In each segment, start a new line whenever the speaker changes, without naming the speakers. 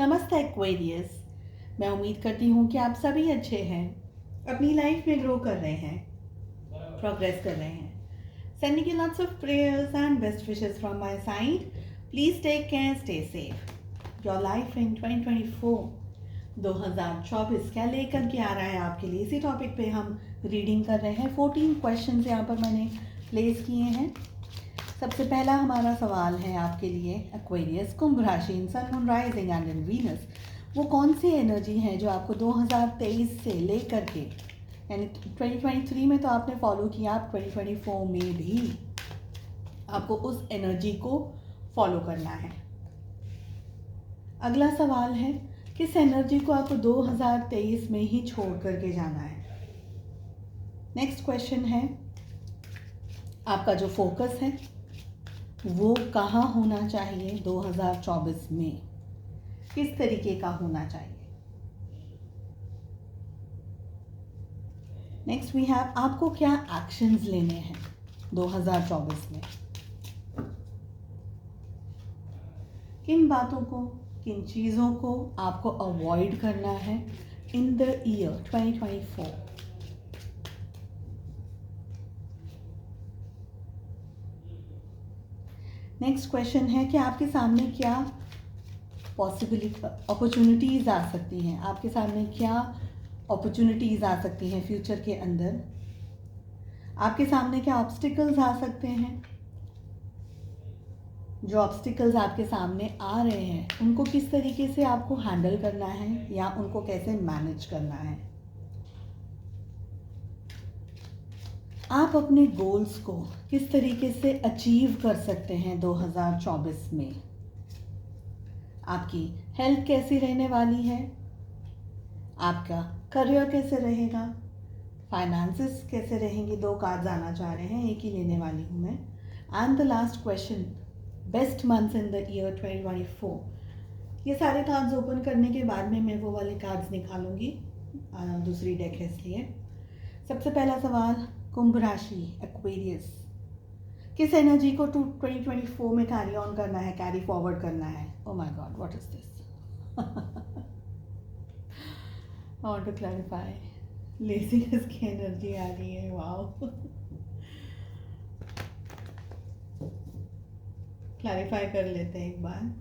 नमस्ते एक्वेरियस। मैं उम्मीद करती हूँ कि आप सभी अच्छे हैं, अपनी लाइफ में ग्रो कर रहे हैं, प्रोग्रेस कर रहे हैं। Sending you lots of prayers and best wishes from my side. Please take care, stay safe. Your life in 2024 क्या लेकर के आ रहा है आपके लिए, इसी टॉपिक पे हम रीडिंग कर रहे हैं। 14 क्वेश्चंस यहाँ पर मैंने प्लेस किए हैं। सबसे पहला हमारा सवाल है आपके लिए एक्वेरियस, कुंभ राशि in sun moon rising and in Venus, वो कौन सी एनर्जी है जो आपको 2023 से लेकर के, यानी 2023 में तो आपने फॉलो किया, आप 2024 में भी आपको उस एनर्जी को फॉलो करना है। अगला सवाल है, किस एनर्जी को आपको 2023 में ही छोड़ करके जाना है। नेक्स्ट क्वेश्चन है, आपका जो फोकस है वो कहाँ होना चाहिए 2024 में, किस तरीके का होना चाहिए। नेक्स्ट वी हैव, आपको क्या एक्शंस लेने हैं 2024 में, किन बातों को, किन चीज़ों को आपको अवॉइड करना है in the year 2024। Next question है कि आपके सामने क्या पॉसिबिलिटी, अपॉर्चुनिटीज़ आ सकती हैं, आपके सामने क्या अपॉर्चुनिटीज़ आ सकती हैं फ्यूचर के अंदर, आपके सामने क्या ऑब्स्टिकल्स आ सकते हैं। जो ऑब्स्टिकल्स आपके सामने आ रहे हैं उनको किस तरीके से आपको हैंडल करना है या उनको कैसे मैनेज करना है। आप अपने गोल्स को किस तरीके से अचीव कर सकते हैं 2024 में। आपकी हेल्थ कैसी रहने वाली है, आपका करियर कैसे रहेगा, फाइनेंसेस कैसे रहेंगे। 2 कार्ड्स आना चाह रहे हैं, एक ही लेने वाली हूँ मैं। And the last question, best months in the year 2024। ये सारे कार्ड्स ओपन करने के बाद में मैं वो वाले कार्ड्स निकालूंगी, दूसरी डेक है इसलिए। सबसे पहला सवाल, कुंभ राशि एक्वेरियस, किस एनर्जी को 2024 में कैरी ऑन करना है, कैरी फॉरवर्ड करना है। Oh my God, what is this. और टू क्लैरिफाई, लेजीनेस की एनर्जी आ रही है। वाओ, क्लैरिफाई कर लेते हैं एक बार।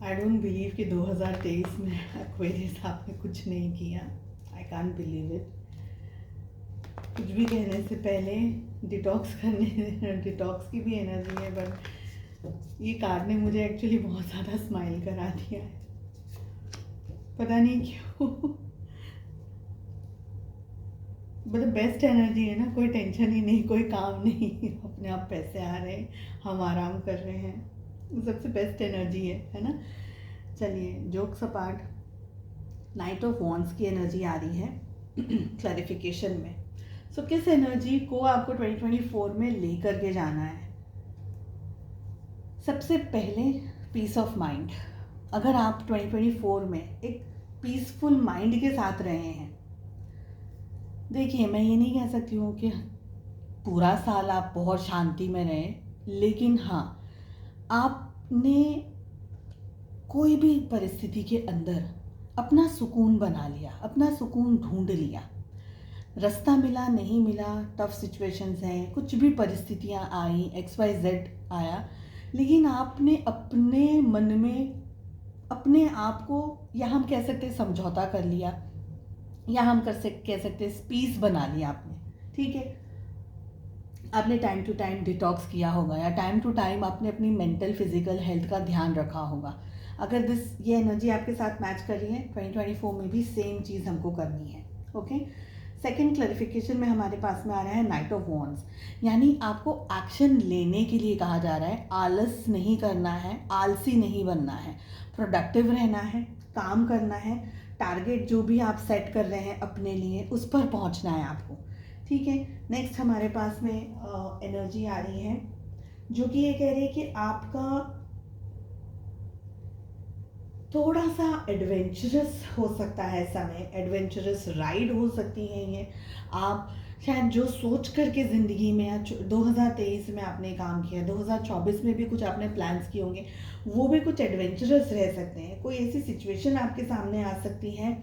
आई डोंट बिलीव कि 2023 में एक्वेरियस आपने कुछ नहीं किया। I can't believe it. कुछ भी कहने से पहले डिटॉक्स करने, डिटॉक्स की भी एनर्जी है, बट ये कार्ड ने मुझे एक्चुअली बहुत ज़्यादा स्माइल करा दिया है, पता नहीं क्यों। मतलब बेस्ट एनर्जी है ना, कोई टेंशन ही नहीं, कोई काम नहीं, अपने आप पैसे आ रहे हैं, हम आराम कर रहे हैं, सबसे बेस्ट एनर्जी है ना। चलिए jokes apart, night of wands की एनर्जी आ रही है क्लैरिफिकेशन में। सो किस एनर्जी को आपको 2024 में लेकर के जाना है। सबसे पहले पीस ऑफ माइंड। अगर आप 2024 में एक पीसफुल माइंड के साथ रहे हैं, देखिए मैं ये नहीं कह सकती हूँ कि पूरा साल आप बहुत शांति में रहें, लेकिन हाँ, आपने कोई भी परिस्थिति के अंदर अपना सुकून बना लिया, अपना सुकून ढूंढ लिया। रास्ता मिला नहीं मिला, टफ सिचुएशंस हैं, कुछ भी परिस्थितियाँ आई, XYZ आया, लेकिन आपने अपने मन में अपने आप को, या हम कह सकते हैं समझौता कर लिया, या हम कह सकते हैं पीस बना लिया आपने। ठीक है, आपने टाइम टू टाइम डिटॉक्स किया होगा, या टाइम टू टाइम आपने अपनी मेंटल फिजिकल हेल्थ का ध्यान रखा होगा। अगर ये एनर्जी आपके साथ मैच कर रही है, 2024 में भी सेम चीज़ हमको करनी है। ओके, सेकेंड क्लैरिफिकेशन में हमारे पास में आ रहा है नाइट ऑफ वॉन्ड्स, यानी आपको एक्शन लेने के लिए कहा जा रहा है। आलस नहीं करना है, आलसी नहीं बनना है, प्रोडक्टिव रहना है, काम करना है, टारगेट जो भी आप सेट कर रहे हैं अपने लिए उस पर पहुंचना है आपको। ठीक है, नेक्स्ट हमारे पास में एनर्जी आ रही है जो कि ये कह रही है कि आपका थोड़ा सा एडवेंचरस हो सकता है समय, एडवेंचरस राइड हो सकती है ये। आप शायद जो सोच करके ज़िंदगी में या 2023 में आपने काम किया, 2024 में भी कुछ आपने प्लान्स किए होंगे, वो भी कुछ एडवेंचरस रह सकते हैं। कोई ऐसी सिचुएशन आपके सामने आ सकती है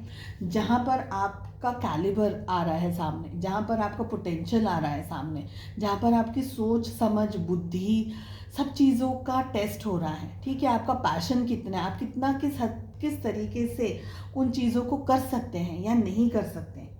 जहाँ पर आपका कैलिबर आ रहा है सामने, जहाँ पर आपका पोटेंशियल आ रहा है सामने, जहाँ पर आपकी सोच, समझ, बुद्धि, सब चीज़ों का टेस्ट हो रहा है। ठीक है, आपका पैशन कितना है, आप कितना किस तरीके से उन चीज़ों को कर सकते हैं या नहीं कर सकते हैं।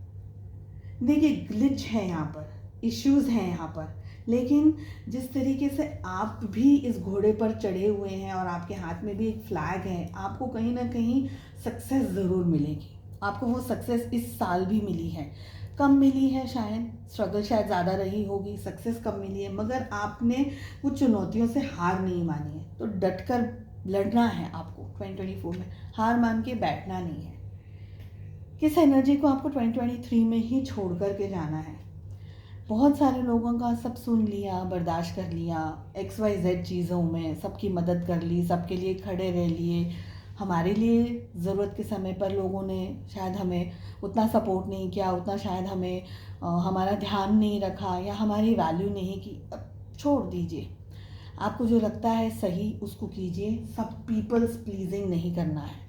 देखिए, ग्लिच है यहाँ पर, इश्यूज हैं यहाँ पर, लेकिन जिस तरीके से आप भी इस घोड़े पर चढ़े हुए हैं और आपके हाथ में भी एक फ्लैग है, आपको कहीं ना कहीं सक्सेस ज़रूर मिलेगी। आपको वो सक्सेस इस साल भी मिली है, कम मिली है शायद, स्ट्रगल शायद ज़्यादा रही होगी, सक्सेस कम मिली है, मगर आपने कुछ चुनौतियों से हार नहीं मानी है। तो डट कर लड़ना है आपको 2024 में, हार मान के बैठना नहीं है। किस एनर्जी को आपको 2023 में ही छोड़ कर के जाना है। बहुत सारे लोगों का सब सुन लिया, बर्दाश्त कर लिया, XYZ चीज़ों में सबकी मदद कर ली, सबके लिए खड़े रह लिए। हमारे लिए ज़रूरत के समय पर लोगों ने शायद हमें उतना सपोर्ट नहीं किया, उतना शायद हमें हमारा ध्यान नहीं रखा या हमारी वैल्यू नहीं की। अब छोड़ दीजिए, आपको जो लगता है सही उसको कीजिए। सब पीपल्स प्लीजिंग नहीं करना है।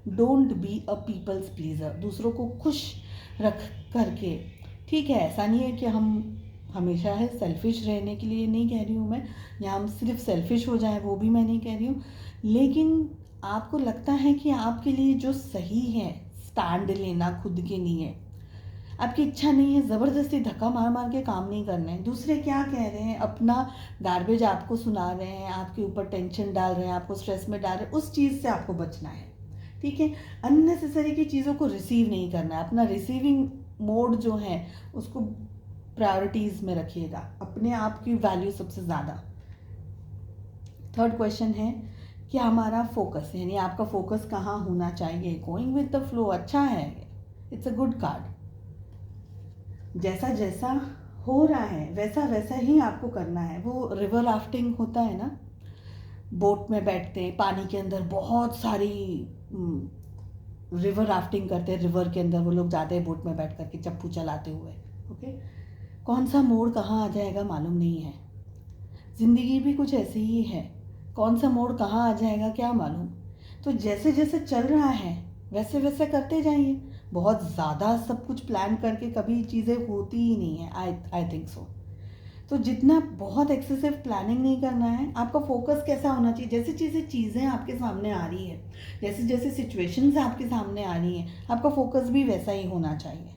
Don't be a people's pleaser. दूसरों को खुश रख करके, ठीक है, ऐसा नहीं है कि हम हमेशा है सेल्फिश रहने के लिए नहीं कह रही हूँ मैं, या हम सिर्फ सेल्फिश हो जाए वो भी मैं नहीं कह रही हूँ, लेकिन आपको लगता है कि आपके लिए जो सही है, स्टैंड लेना खुद के लिए, आपकी इच्छा नहीं है ज़बरदस्ती धक्का मार मार के काम नहीं करना है। दूसरे क्या कह रहे हैं, अपना गार्बेज आपको सुना रहे हैं, आपके ऊपर टेंशन डाल रहे हैं, आपको स्ट्रेस में डाल रहे हैं, उस चीज़ से आपको बचना है। ठीक है, अननेसेसरी की चीज़ों को रिसीव नहीं करना है। अपना रिसीविंग मोड जो है उसको प्रायोरिटीज़ में रखिएगा, अपने आप की वैल्यू सबसे ज़्यादा। थर्ड क्वेश्चन है कि हमारा फोकस, यानी आपका फोकस कहाँ होना चाहिए। गोइंग विद द फ्लो अच्छा है, इट्स अ गुड कार्ड। जैसा जैसा हो रहा है वैसा वैसा ही आपको करना है। वो रिवर राफ्टिंग होता है ना, बोट में बैठते हैं पानी के अंदर, बहुत सारी रिवर राफ्टिंग करते हैं, रिवर के अंदर वो लोग जाते हैं बोट में बैठ करके चप्पू चलाते हुए। ओके, कौन सा मोड़ कहाँ आ जाएगा मालूम नहीं है। ज़िंदगी भी कुछ ऐसी ही है, कौन सा मोड़ कहाँ आ जाएगा क्या मालूम। तो जैसे जैसे चल रहा है वैसे वैसे करते जाइए। बहुत ज़्यादा सब कुछ प्लान करके कभी चीज़ें होती ही नहीं है, आई थिंक सो। तो जितना बहुत एक्सेसिव प्लानिंग नहीं करना है। आपका फोकस कैसा होना चाहिए, जैसे जैसे चीज़ें आपके सामने आ रही है, जैसे जैसे सिचुएशंस आपके सामने आ रही हैं, आपका फोकस भी वैसा ही होना चाहिए।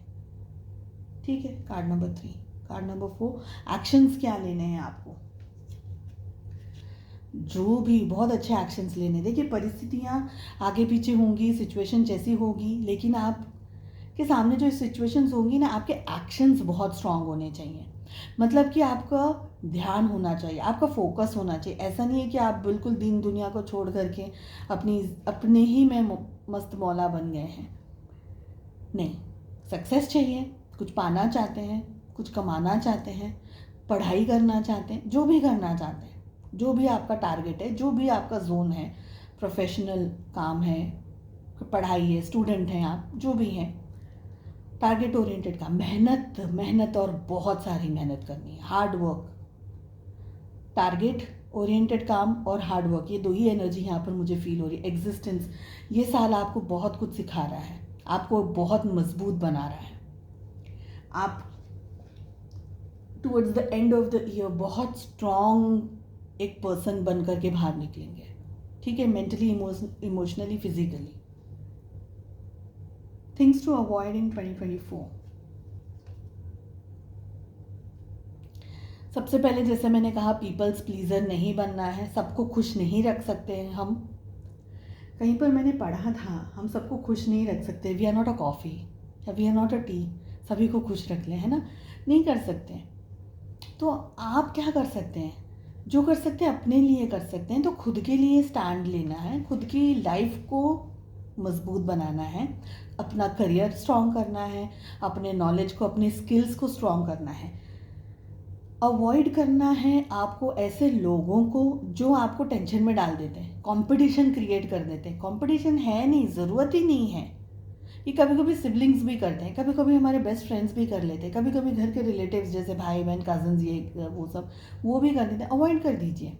ठीक है, card number 3। Card number 4, actions क्या लेने हैं आपको। जो भी बहुत अच्छे एक्शंस लेने। देखिए, परिस्थितियाँ आगे पीछे होंगी, सिचुएशन जैसी होगी, लेकिन आप के सामने जो सिचुएशंस होंगी ना, आपके एक्शंस बहुत स्ट्रांग होने चाहिए। मतलब कि आपका ध्यान होना चाहिए, आपका फोकस होना चाहिए। ऐसा नहीं है कि आप बिल्कुल दीन दुनिया को छोड़ करके अपने ही में मस्त मौला बन गए हैं। नहीं, सक्सेस चाहिए, कुछ पाना चाहते हैं, कुछ कमाना चाहते हैं, पढ़ाई करना चाहते हैं, जो भी करना चाहते हैं, जो भी आपका टारगेट है, जो भी आपका जोन है, प्रोफेशनल काम है, पढ़ाई है, स्टूडेंट हैं आप, जो भी हैं, टारगेट ओरिएंटेड काम, मेहनत मेहनत और बहुत सारी मेहनत करनी है, हार्ड वर्क। टारगेट ओरिएंटेड काम और हार्ड वर्क, ये दो ही एनर्जी यहाँ पर मुझे फील हो रही है। एग्जिस्टेंस, ये साल आपको बहुत कुछ सिखा रहा है, आपको बहुत मजबूत बना रहा है। आप towards the end of the year बहुत स्ट्रॉन्ग एक पर्सन बन करके बाहर निकलेंगे। ठीक है, mentally, emotionally, physically. Things to avoid in 2024। सबसे पहले जैसे मैंने कहा, पीपल्स प्लीजर नहीं बनना है, सबको खुश नहीं रख सकते हैं हम। कहीं पर मैंने पढ़ा था, हम सबको खुश नहीं रख सकते। We are not a coffee या we are not a tea, सभी को खुश रख लें, है ना, नहीं कर सकते। तो आप क्या कर सकते हैं, जो कर सकते हैं अपने लिए कर सकते हैं। तो खुद के लिए स्टैंड लेना है, खुद की लाइफ को मजबूत बनाना है, अपना करियर स्ट्रॉन्ग करना है, अपने नॉलेज को, अपने स्किल्स को स्ट्रॉन्ग करना है। अवॉइड करना है आपको ऐसे लोगों को जो आपको टेंशन में डाल देते हैं, कंपटीशन क्रिएट कर देते हैं। कंपटीशन है नहीं, ज़रूरत ही नहीं है। ये कभी कभी सिबलिंग्स भी करते हैं, कभी कभी हमारे बेस्ट फ्रेंड्स भी कर लेते हैं, कभी कभी घर के रिलेटिव्स जैसे भाई बहन कजन्स ये वो सब वो भी कर देते हैं। अवॉइड कर दीजिए।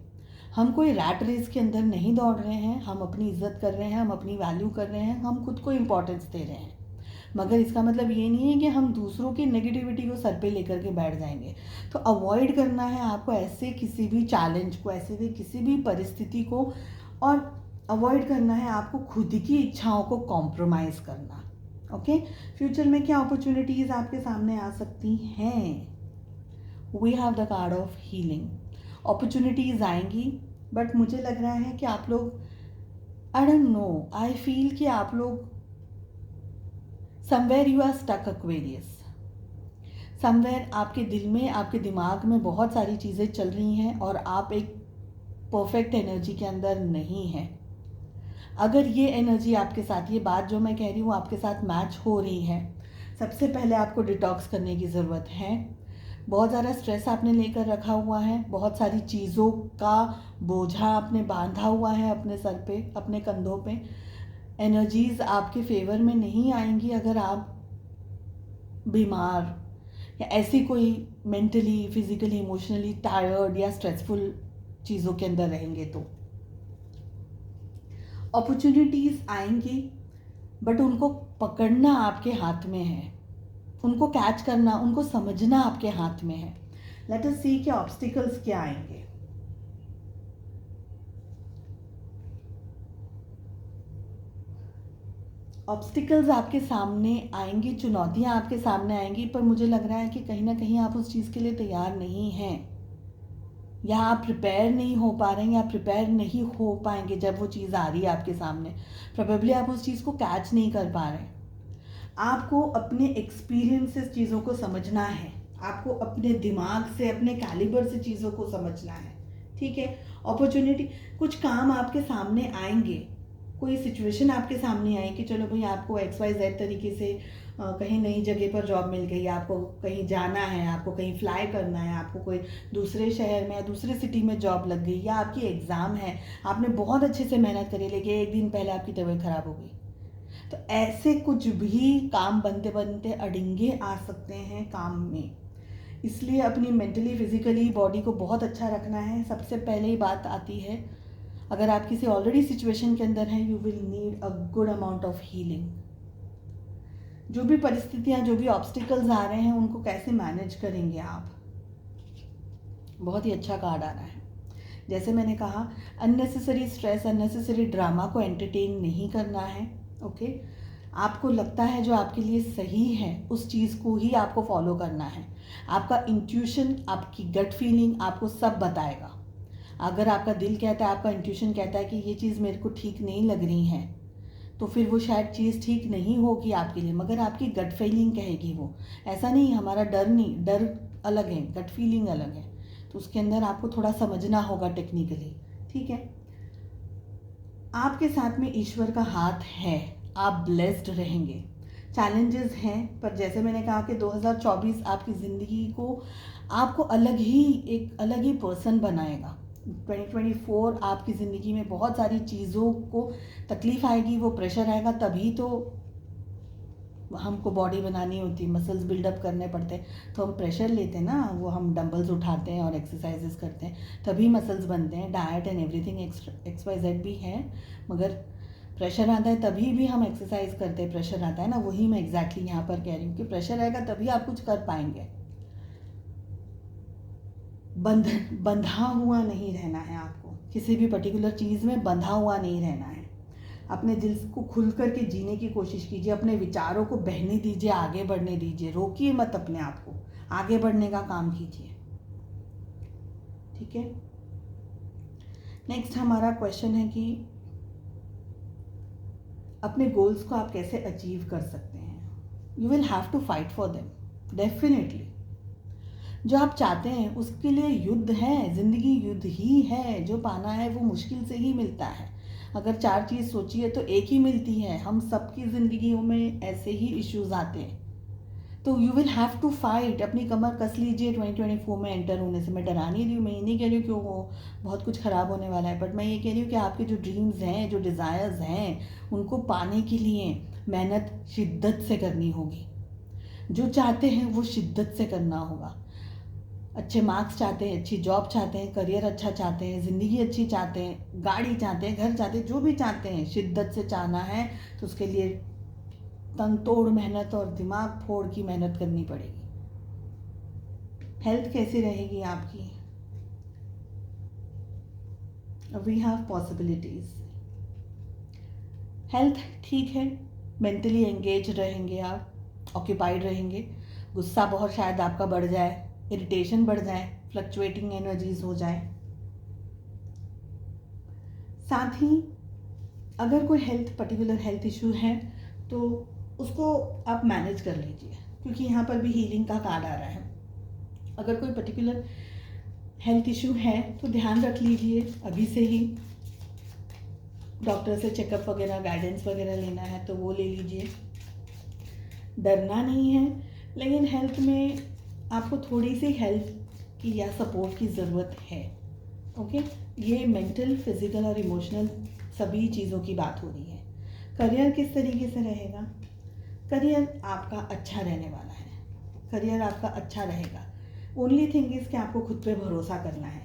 हम कोई रैट रेस के अंदर नहीं दौड़ रहे हैं, हम अपनी इज्जत कर रहे हैं, हम अपनी वैल्यू कर रहे हैं, हम खुद को इम्पोर्टेंस दे रहे हैं। मगर इसका मतलब ये नहीं है कि हम दूसरों की नेगेटिविटी को सर पे लेकर के बैठ जाएंगे। तो अवॉइड करना है आपको ऐसे किसी भी चैलेंज को, ऐसे भी किसी भी परिस्थिति को, और अवॉइड करना है आपको खुद की इच्छाओं को कॉम्प्रोमाइज़ करना। ओके, फ्यूचर में क्या अपॉर्चुनिटीज़ आपके सामने आ सकती हैं? We have the card of healing. Opportunities आएंगी, बट मुझे लग रहा है कि आप लोग, I don't know, I feel कि आप लोग somewhere you are stuck Aquarius. Somewhere आपके दिल में, आपके दिमाग में बहुत सारी चीज़ें चल रही हैं और आप एक परफेक्ट एनर्जी के अंदर नहीं हैं। अगर ये एनर्जी आपके साथ, ये बात जो मैं कह रही हूँ आपके साथ मैच हो रही है, सबसे पहले आपको डिटॉक्स करने की ज़रूरत है। बहुत ज़्यादा स्ट्रेस आपने लेकर रखा हुआ है, बहुत सारी चीज़ों का बोझा आपने बांधा हुआ है अपने सर पे, अपने कंधों पे। एनर्जीज़ आपके फेवर में नहीं आएंगी अगर आप बीमार या ऐसी कोई मेंटली, फिजिकली, इमोशनली टायर्ड या स्ट्रेसफुल चीज़ों के अंदर रहेंगे। तो अपॉर्चुनिटीज़ आएंगी, बट उनको पकड़ना आपके हाथ में है, उनको कैच करना, उनको समझना आपके हाथ में है। लेट अस सी कि ऑब्स्टिकल्स क्या आएंगे। ऑब्स्टिकल्स आपके सामने आएंगी, चुनौतियां आपके सामने आएंगी, पर मुझे लग रहा है कि कहीं ना कहीं आप उस चीज़ के लिए तैयार नहीं हैं, या आप प्रिपेयर नहीं हो पा रहे हैं, या प्रिपेयर नहीं हो पाएंगे जब वो चीज़ आ रही है आपके सामने। प्रोबेबली आप उस चीज़ को कैच नहीं कर पा रहे हैं। आपको अपने एक्सपीरियंस से चीज़ों को समझना है, आपको अपने दिमाग से, अपने कैलिबर से चीज़ों को समझना है। ठीक है, अपॉर्चुनिटी, कुछ काम आपके सामने आएंगे, कोई सिचुएशन आपके सामने आई कि चलो भाई आपको XYZ तरीके से कहीं नई जगह पर जॉब मिल गई, आपको कहीं जाना है, आपको कहीं फ्लाई करना है, आपको कोई दूसरे शहर में या दूसरे सिटी में जॉब लग गई, या आपकी एग्ज़ाम है, आपने बहुत अच्छे से मेहनत करी लेकिन एक दिन पहले आपकी तबीयत ख़राब हो गई। तो ऐसे कुछ भी काम बनते बनते अड़िंगे आ सकते हैं काम में। इसलिए अपनी मेंटली, फिजिकली बॉडी को बहुत अच्छा रखना है। सबसे पहले ही बात आती है, अगर आप किसी ऑलरेडी सिचुएशन के अंदर हैं, you will need a good amount of healing. जो भी परिस्थितियां, जो भी ऑब्स्टिकल्स आ रहे हैं, उनको कैसे मैनेज करेंगे आप? बहुत ही अच्छा कार्ड आ रहा है। जैसे मैंने कहा, अननेसेसरी स्ट्रेस, अननेसेसरी ड्रामा को एंटरटेन नहीं करना है। ओके, आपको लगता है जो आपके लिए सही है उस चीज़ को ही आपको फॉलो करना है। आपका इंट्यूशन, आपकी गट फीलिंग आपको सब बताएगा। अगर आपका दिल कहता है, आपका इंट्यूशन कहता है कि ये चीज़ मेरे को ठीक नहीं लग रही है, तो फिर वो शायद चीज़ ठीक नहीं होगी आपके लिए, मगर आपकी गट फीलिंग कहेगी वो। ऐसा नहीं, हमारा डर नहीं, डर अलग है, गट फीलिंग अलग है। तो उसके अंदर आपको थोड़ा समझना होगा टेक्निकली। ठीक है, आपके साथ में ईश्वर का हाथ है, आप ब्लेस्ड रहेंगे। चैलेंजेस हैं, पर जैसे मैंने कहा कि 2024 आपकी ज़िंदगी को, आपको एक अलग ही पर्सन बनाएगा। 2024 आपकी ज़िंदगी में बहुत सारी चीज़ों को तकलीफ़ आएगी, वो प्रेशर आएगा, तभी तो हमको बॉडी बनानी होती है, मसल्स बिल्डअप करने पड़ते हैं, तो हम प्रेशर लेते हैं ना, वो हम डंबल्स उठाते हैं और एक्सरसाइजेस करते हैं, तभी मसल्स बनते हैं। डाइट एंड एवरीथिंग XYZ भी है, मगर प्रेशर आता है तभी भी हम एक्सरसाइज करते हैं, प्रेशर आता है ना, वही मैं एग्जैक्टली यहाँ पर कह रही हूँ कि प्रेशर आएगा तभी आप कुछ कर पाएंगे। बंधा हुआ नहीं रहना है आपको, किसी भी पर्टिकुलर चीज़ में बंधा हुआ नहीं रहना है। अपने दिल को खुल करके जीने की कोशिश कीजिए, अपने विचारों को बहने दीजिए, आगे बढ़ने दीजिए, रोकिए मत अपने आप को, आगे बढ़ने का काम कीजिए। ठीक है, नेक्स्ट हमारा क्वेश्चन है कि अपने गोल्स को आप कैसे अचीव कर सकते हैं। You will have to fight for them definitely. जो आप चाहते हैं उसके लिए युद्ध है, ज़िंदगी युद्ध ही है। जो पाना है वो मुश्किल से ही मिलता है। अगर 4 चीज़ सोचिए तो एक ही मिलती है। हम सबकी ज़िंदगियों में ऐसे ही इश्यूज़ आते हैं, तो you will have to fight. अपनी कमर कस लीजिए 2024 में एंटर होने से। मैं डरा नहीं रही हूँ, मैं ये नहीं कह रही हूँ कि वो बहुत कुछ ख़राब होने वाला है, बट मैं ये कह रही हूँ कि आपके जो ड्रीम्स हैं, जो डिज़ायर्स हैं, उनको पाने के लिए मेहनत शिद्दत से करनी होगी। जो चाहते हैं वो शिद्दत से करना होगा। अच्छे मार्क्स चाहते हैं, अच्छी जॉब चाहते हैं, करियर अच्छा चाहते हैं, ज़िंदगी अच्छी चाहते हैं, गाड़ी चाहते हैं, घर चाहते हैं, जो भी चाहते हैं शिद्दत से चाहना है तो उसके लिए तन तोड़ मेहनत और दिमाग फोड़ की मेहनत करनी पड़ेगी। हेल्थ कैसी रहेगी आपकी? We have possibilities. हेल्थ ठीक है, मेंटली एंगेज रहेंगे आप, ऑक्यूपाइड रहेंगे। गुस्सा बहुत शायद आपका बढ़ जाए, इरिटेशन बढ़ जाए, फ्लक्चुएटिंग एनर्जीज हो जाए। साथ ही अगर कोई पर्टिकुलर हेल्थ इशू है तो उसको आप मैनेज कर लीजिए, क्योंकि यहाँ पर भी हीलिंग का कार्ड आ रहा है। अगर कोई पर्टिकुलर हेल्थ इशू है तो ध्यान रख लीजिए अभी से ही। डॉक्टर से चेकअप वगैरह, गाइडेंस वगैरह लेना है तो वो ले लीजिए। डरना नहीं है, लेकिन हेल्थ में आपको थोड़ी सी हेल्प की या सपोर्ट की ज़रूरत है। ओके, ये मेंटल, फिजिकल और इमोशनल सभी चीज़ों की बात हो रही है। करियर किस तरीके से रहेगा? करियर आपका अच्छा रहने वाला है, करियर आपका अच्छा रहेगा। ओनली थिंग इज़ कि आपको खुद पे भरोसा करना है,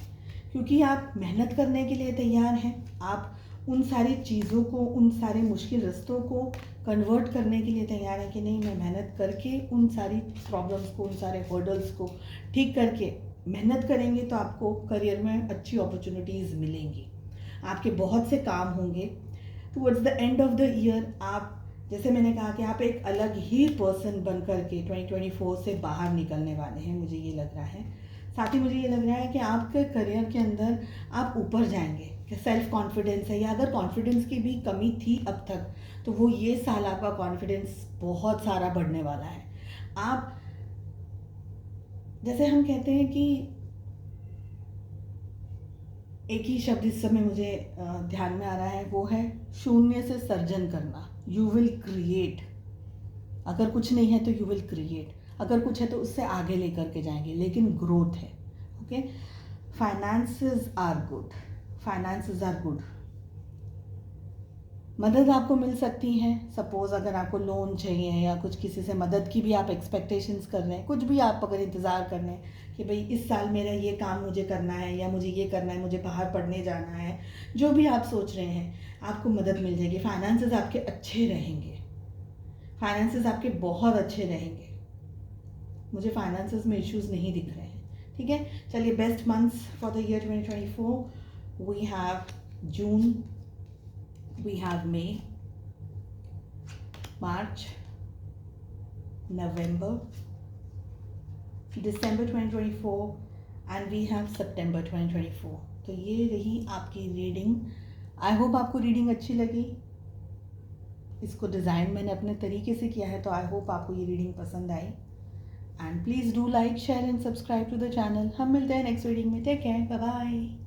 क्योंकि आप मेहनत करने के लिए तैयार हैं। आप उन सारी चीज़ों को, उन सारे मुश्किल रास्तों को कन्वर्ट करने के लिए तैयार हैं कि नहीं, मैं मेहनत करके उन सारी प्रॉब्लम्स को, उन सारे हर्डल्स को ठीक करके मेहनत करेंगे तो आपको करियर में अच्छी अपॉर्चुनिटीज़ मिलेंगी। आपके बहुत से काम होंगे। Towards the end of the year आप, जैसे मैंने कहा कि आप एक अलग ही पर्सन बन कर के 2024 से बाहर निकलने वाले हैं, मुझे ये लग रहा है। साथ ही मुझे ये लग रहा है कि आपके करियर के अंदर आप ऊपर जाएंगे, कि सेल्फ कॉन्फिडेंस है, या अगर कॉन्फिडेंस की भी कमी थी अब तक तो वो ये साल आपका कॉन्फिडेंस बहुत सारा बढ़ने वाला है। आप, जैसे हम कहते हैं कि एक ही शब्द इस समय मुझे ध्यान में आ रहा है, वो है शून्य से सर्जन करना। You will create. अगर कुछ नहीं है तो यू विल क्रिएट, अगर कुछ है तो उससे आगे लेकर के जाएंगे, लेकिन ग्रोथ है। Okay, finances are good, finances are good. मदद आपको मिल सकती है। सपोज़ अगर आपको लोन चाहिए या कुछ किसी से मदद की भी आप एक्सपेक्टेशंस कर रहे हैं, कुछ भी आप अगर इंतज़ार कर रहे हैं कि भाई इस साल मेरा ये काम मुझे करना है, या मुझे ये करना है, मुझे बाहर पढ़ने जाना है, जो भी आप सोच रहे हैं आपको मदद मिल जाएगी। फाइनेंसेस आपके अच्छे रहेंगे, फाइनेंसेस आपके बहुत अच्छे रहेंगे। मुझे फाइनेंसेस में इश्यूज़ नहीं दिख रहे हैं। ठीक है, चलिए, best months for the year 2024 we have June, we have May, March, November, December 2024 and we have September 2024। तो ये रही आपकी रीडिंग। आई होप आपको रीडिंग अच्छी लगी। इसको डिज़ाइन मैंने अपने तरीके से किया है, तो आई होप आपको ये रीडिंग पसंद आई। And please do like, share and subscribe to the channel. हम मिलते हैं नेक्स्ट रीडिंग में। Take care, bye bye.